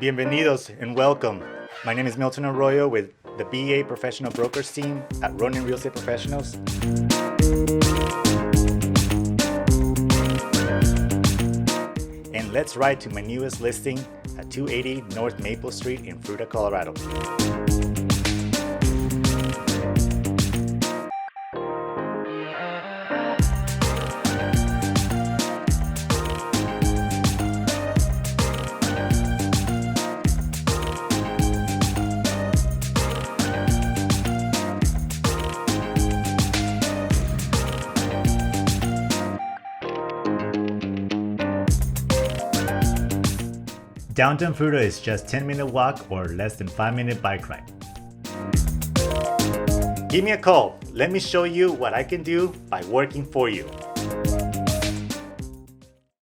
Bienvenidos and welcome. My name is Milton Arroyo with the BA Professional Brokers team at Ronin Real Estate Professionals. And let's ride to my newest listing at 280 North Maple Street in Fruita, Colorado. Downtown Fruita is just 10-minute walk or less than 5-minute bike ride. Give me a call. Let me show you what I can do by working for you.